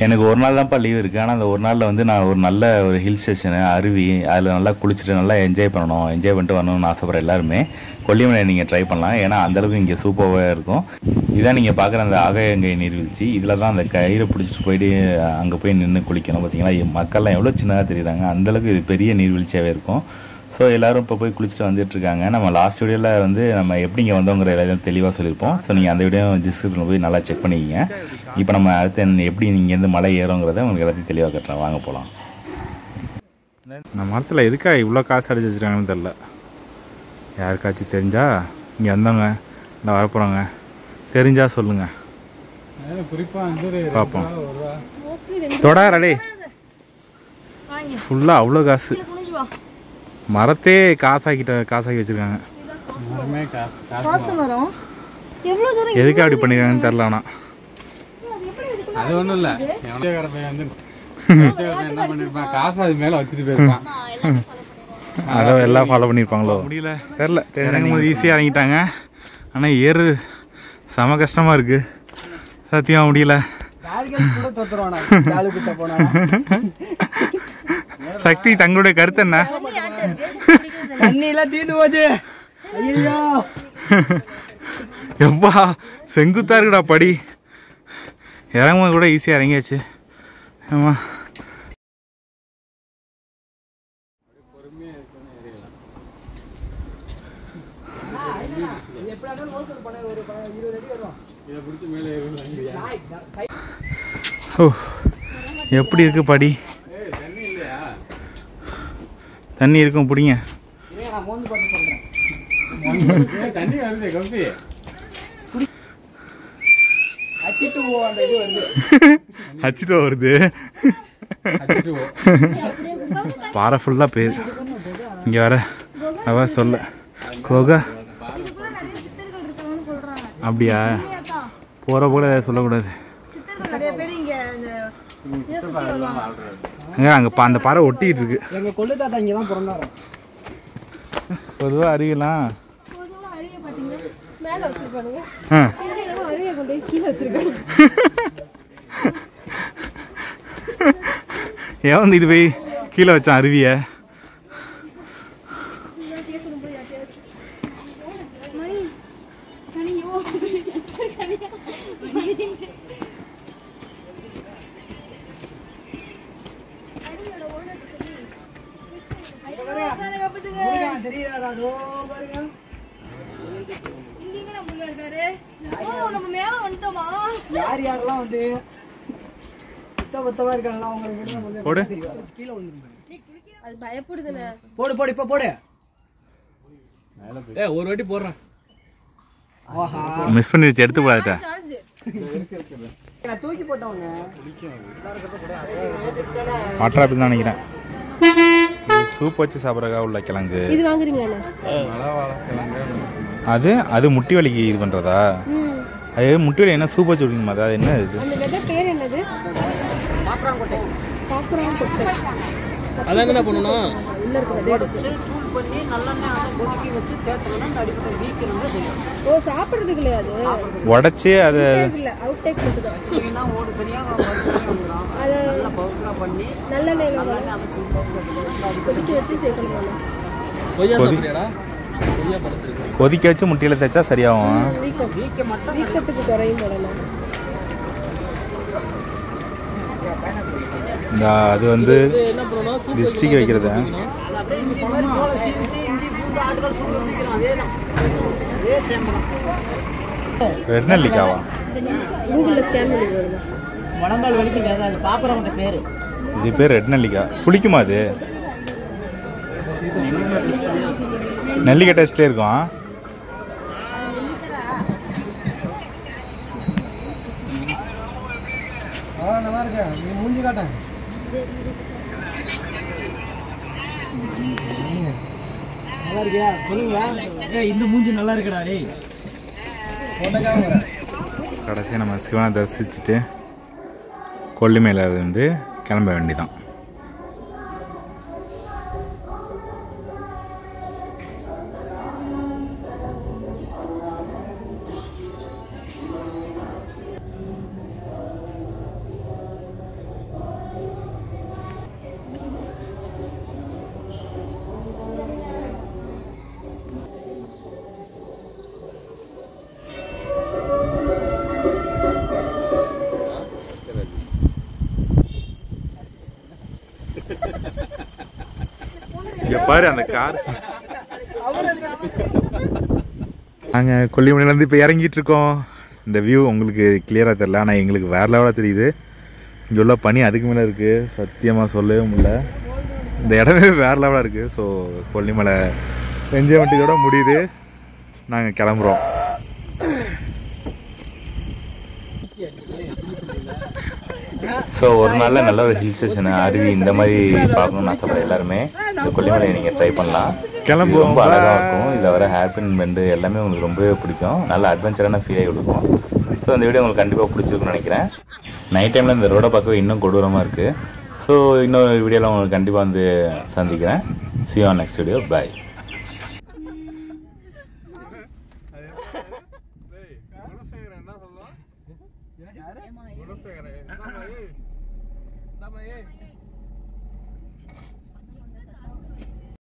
எனக்கு ஒரு நாள் தான்ப்பா லீவ் இருக்குது. ஆனால் அந்த ஒரு நாளில் வந்து நான் ஒரு நல்ல ஒரு ஹில் ஸ்டேஷனு, அருவி, அதில் நல்லா குளிச்சுட்டு நல்லா என்ஜாய் பண்ணணும், என்ஜாய் பண்ணிட்டு வரணும்னு ஆசைப்படுற எல்லாருமே கொல்லிமலை நீங்கள் ட்ரை பண்ணலாம். ஏன்னா அந்தளவுக்கு இங்கே சூப்பராக இருக்கும். இதான் நீங்கள் பார்க்குற அந்த ஆகாயங்கை நீர்வீழ்ச்சி. இதில் தான் அந்த கயிறை பிடிச்சிட்டு போயிட்டு அங்கே போய் நின்று குளிக்கணும். பார்த்தீங்களா, மக்கள்லாம் எவ்வளோ சின்னதாக தெரியுறாங்க, அந்தளவுக்கு இது பெரிய நீர்வீழ்ச்சியாகவே இருக்கும். ஸோ எல்லோரும் இப்போ போய் குளிச்சுட்டு வந்துட்டுருக்காங்க. நம்ம லாஸ்ட் வீடியோவில் வந்து நம்ம எப்படி இங்கே வந்தோங்கிற எல்லாத்தையும் தெளிவாக சொல்லியிருப்போம். ஸோ நீங்கள் அந்த வீடியோ டிஸ்கிரிப்ஷனில் போய் நல்லா செக் பண்ணிக்கிங்க. இப்போ நம்ம அடுத்து எப்படி இங்கேருந்து மலை ஏறோங்கிறத உங்களுக்கு எல்லாத்தையும் தெளிவாக கட்டுறேன். வாங்க போகலாம். இந்த மரத்தில் எதுக்காக இவ்வளோ காசு அடிச்சு வச்சுருக்காங்கன்னு தெரில. யாருக்காச்சும் தெரிஞ்சா இங்கே வந்தவங்க இல்லை வரப்போகிறாங்க தெரிஞ்சால் சொல்லுங்கள், பார்ப்போம். தொடாரடே ஃபுல்லாக அவ்வளோ காசு. மரத்தே காசாக்கி வச்சுருக்காங்க. எதுக்கு அப்படி பண்ணிருக்காங்கன்னு தெரில. ஆனால் அது ஒன்றும் இல்லை, என்ன பண்ணிருப்பான், காசு அது மேலே வச்சுட்டு போயிருப்பான். அதை எல்லாம் ஃபாலோ பண்ணியிருப்பாங்களோ முடியல, தெரில. இறங்கும் போது ஈஸியாக இறங்கிட்டாங்க. ஆனால் ஏறு செம கஷ்டமாக இருக்குது. சத்தியமாக முடியல. சக்தி, தங்களுடைய கருத்து என்ன? தண்ணியெல்லாம் தீர்ந்து போச்சு. எப்பா செங்குத்தா இருக்குடா படி. இறங்கும்போது கூட ஈஸியாக இறங்கியாச்சு. ஆமாம், ஓ எப்படி இருக்கு படி? தண்ணி இருக்கும், பிடிங்க. அச்சிட்டு வருது. பாறை ஃபுல்லாக பேர் இங்கே வர அவ சொல்ல கோகா. அப்படியா? போகிற போல சொல்லக்கூடாது. அங்கே அந்த பாறை ஒட்டிக்கிட்டு இருக்கு. எங்கள் கொள்ளு தாத்தா இங்கே தான் பிறந்தாரு. பொதுவாக அறியலாம். ஏன் வந்து இது போய் கீழே வச்சான் அருவிய? யார் யாரெல்லாம் வந்து சுத்தபத்தமா இருக்காங்களா அவங்களுக்கு போடு. கீழே அது பயப்படுதுல. போடு போடு, இப்ப போடு. ஒரு வாட்டி போடுறேன். மிஸ் பண்ணி வச்சு எடுத்து போடாதா? தூக்கி போட்டவங்க வாட்டர் தான் நினைக்கிறேன். சூப் வச்சு சாப்பிட்றக்கா உள்ள கிழங்கு இது வாங்குறீங்க. அது முட்டி வலிக்கு இது பண்ணுறதா? அது முட்டி வலி என்ன சூப் வச்சு விடுங்கம்மா? அது என்ன இது? அந்த விதை பேர் என்னது? காப்ராங்கொட்டை. காப்ராங்கொட்டை. அதான் என்ன பண்ணணும்? உள்ள இருக்க விதை எடுத்து சூட் பண்ணி நல்லெண்ணெய் கொதிக்கி வச்சு தேய்ச்சோம்னா அடிப்படை வீக்கிலிருந்து செய்யும். ஓ, சாப்பிடுறதுக்கு இல்லையா? அது உடச்சி அது இல்ல, அவுட் டேக் மட்டும். ஏன்னா ஓடு தனியாக அதை நல்லா பவுடராக பண்ணி நல்லெண்ணெயில் கொதிக்க வச்சு சேர்க்கணும். கொதிக்க வச்சு முட்டியில் தைச்சா சரியாகும். வீக்கத்துக்கு குறையும் போடலாம். இந்த அது வந்து டிஸ்ட்ரிக் வைக்கிறது. ரெட் நெல்லிக்காவா? கூகுளில் ஸ்கேன் பண்ணி வருது. முழங்கால் வலிக்கு அது பாப்பரவங்க பேர். இது பேர் ரெட் நெல்லிக்காய். புளிக்குமா அது? நெல்லிக்காய் டேஸ்ட்லேயே இருக்கும். நல்லா இருக்கு. நீ மூஞ்சி காட்டேன். நல்லா இருக்கியா? சொல்லுங்க. இந்த மூஞ்சி நல்லா இருக்குடா. டேய் கடைசியாக நம்ம சிவனை தரிசிச்சுட்டு கொல்லிமலையில இருந்து கிளம்ப வேண்டிதான். இங்க பாரு அந்த கார். நாங்கள் கொல்லிமலையிலேருந்து இப்போ இறங்கிட்டு இருக்கோம். இந்த வியூ உங்களுக்கு கிளியராக தெரியல, ஆனால் எங்களுக்கு வேற லெவலாக தெரியுது. இங்கே உள்ள பனி அதுக்கு மேலே இருக்குது, சத்தியமாக சொல்லவே முடியல. இந்த இடமே வேற லெவலாக இருக்குது. ஸோ கொல்லிமலை என்ஜாய்மெண்ட் இதோட முடியுது. நாங்கள் கிளம்புறோம். ஸோ ஒரு நாளில் நல்ல ஒரு ஹில் ஸ்டேஷனு, அருவி இந்த மாதிரி பார்க்கணும்னு ஆசைப்படுற எல்லாருமே இந்த கொல்லிமலையை நீங்கள் ட்ரை பண்ணலாம். கிளம்பு ரொம்ப அழகாக இருக்கும். இதில் வர ஹேர்பின் பெண்டு எல்லாமே உங்களுக்கு ரொம்பவே பிடிக்கும். நல்ல அட்வென்ச்சரான ஃபீலாக கொடுக்கும். ஸோ அந்த வீடியோ உங்களுக்கு கண்டிப்பாக பிடிச்சிருக்குன்னு நினைக்கிறேன். நைட் டைமில் இந்த ரோடை பார்க்கவே இன்னும் கொடூரமாக இருக்குது. ஸோ இன்னொரு வீடியோவில் உங்களுக்கு கண்டிப்பாக வந்து சந்திக்கிறேன். See you on next video. Bye. என்ன சொல்லும்?